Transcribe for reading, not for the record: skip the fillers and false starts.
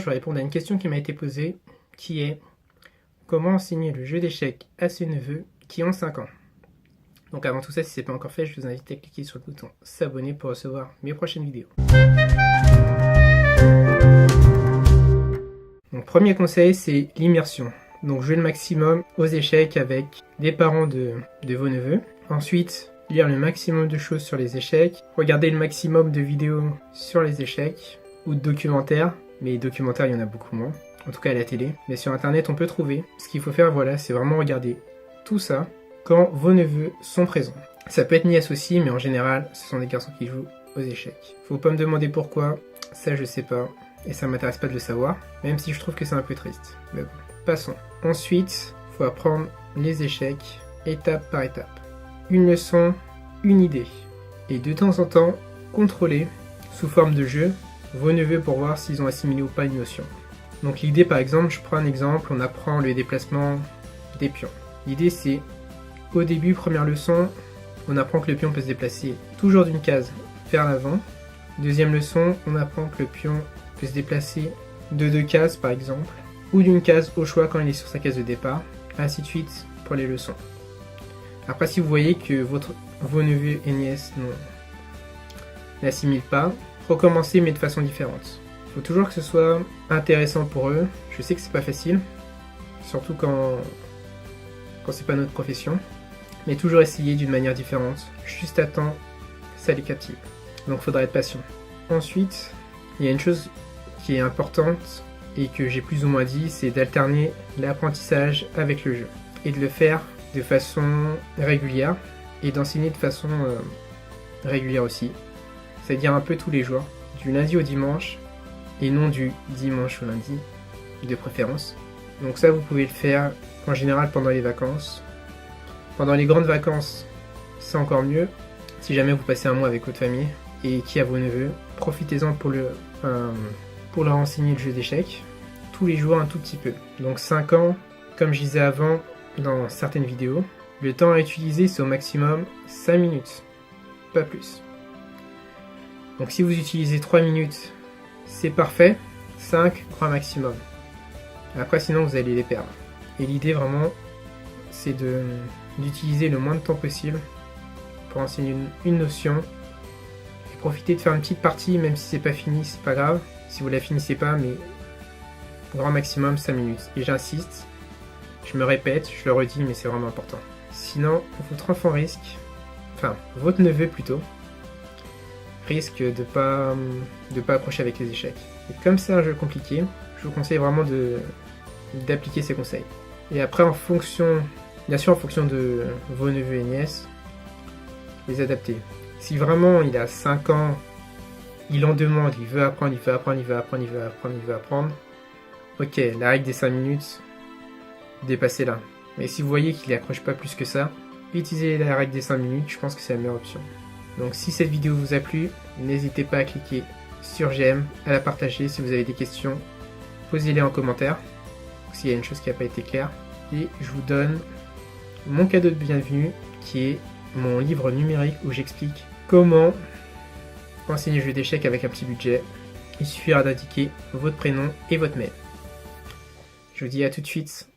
je vais répondre à une question qui m'a été posée, qui est comment enseigner le jeu d'échecs à ses neveux qui ont 5 ans. Donc avant tout ça, si ce n'est pas encore fait, je vous invite à cliquer sur le bouton s'abonner pour recevoir mes prochaines vidéos. Donc premier conseil, c'est l'immersion. Donc jouer le maximum aux échecs avec des parents de vos neveux. Ensuite, lire le maximum de choses sur les échecs. Regarder le maximum de vidéos sur les échecs ou de documentaires. Mais les documentaires, il y en a beaucoup moins. En tout cas à la télé. Mais sur internet, on peut trouver. Ce qu'il faut faire, voilà, c'est vraiment regarder tout ça quand vos neveux sont présents. Ça peut être nièce aussi, mais en général, ce sont des garçons qui jouent aux échecs. Faut pas me demander pourquoi, ça je sais pas. Et ça m'intéresse pas de le savoir, même si je trouve que c'est un peu triste. Mais bon, passons. Ensuite, faut apprendre les échecs étape par étape. Une leçon, une idée. Et de temps en temps, contrôler, sous forme de jeu, vos neveux pour voir s'ils ont assimilé ou pas une notion. Donc l'idée par exemple, je prends un exemple, on apprend le déplacement des pions. L'idée c'est, au début, première leçon, on apprend que le pion peut se déplacer toujours d'une case vers l'avant. Deuxième leçon, on apprend que le pion peut se déplacer de 2 cases par exemple, ou d'une case au choix quand il est sur sa case de départ, ainsi de suite pour les leçons. Après, si vous voyez que vos neveux et nièces n'assimilent pas, recommencez mais de façon différente. Il faut toujours que ce soit intéressant pour eux. Je sais que c'est pas facile, surtout quand c'est pas notre profession, mais toujours essayer d'une manière différente, juste à temps, ça les captive. Donc il faudra être patient. Ensuite, il y a une chose qui est importante et que j'ai plus ou moins dit, c'est d'alterner l'apprentissage avec le jeu et de le faire de façon régulière et d'enseigner de façon régulière aussi, c'est-à-dire un peu tous les jours, du lundi au dimanche et non du dimanche au lundi de préférence. Donc ça vous pouvez le faire en général pendant les vacances. Pendant les grandes vacances, c'est encore mieux. Si jamais vous passez un mois avec votre famille et qui a vos neveux, profitez-en pour leur enseigner le jeu d'échecs, tous les jours un tout petit peu. Donc 5 ans, comme je disais avant dans certaines vidéos, le temps à utiliser c'est au maximum 5 minutes, pas plus. Donc si vous utilisez 3 minutes, c'est parfait, 5 grand maximum. Après sinon vous allez les perdre. Et l'idée vraiment, c'est d'utiliser le moins de temps possible pour enseigner une notion et profiter de faire une petite partie, même si c'est pas fini, c'est pas grave. Si vous la finissez pas, mais grand maximum 5 minutes. Et j'insiste, je me répète, je le redis, mais c'est vraiment important. Sinon, votre enfant risque, enfin, votre neveu plutôt, risque de pas accrocher avec les échecs. Et comme c'est un jeu compliqué, je vous conseille vraiment d'appliquer ces conseils. Et après, bien sûr en fonction de vos neveux et nièces, les adapter. Si vraiment il a 5 ans, il en demande, il veut apprendre, ok, la règle des 5 minutes, dépassez-la. Mais si vous voyez qu'il n'accroche pas plus que ça, utilisez la règle des 5 minutes, je pense que c'est la meilleure option. Donc si cette vidéo vous a plu, n'hésitez pas à cliquer sur j'aime, à la partager. Si vous avez des questions, posez-les en commentaire, s'il y a une chose qui n'a pas été claire. Et je vous donne mon cadeau de bienvenue, qui est mon livre numérique où j'explique comment enseigner le jeu d'échecs avec un petit budget. Il suffira d'indiquer votre prénom et votre mail. Je vous dis à tout de suite.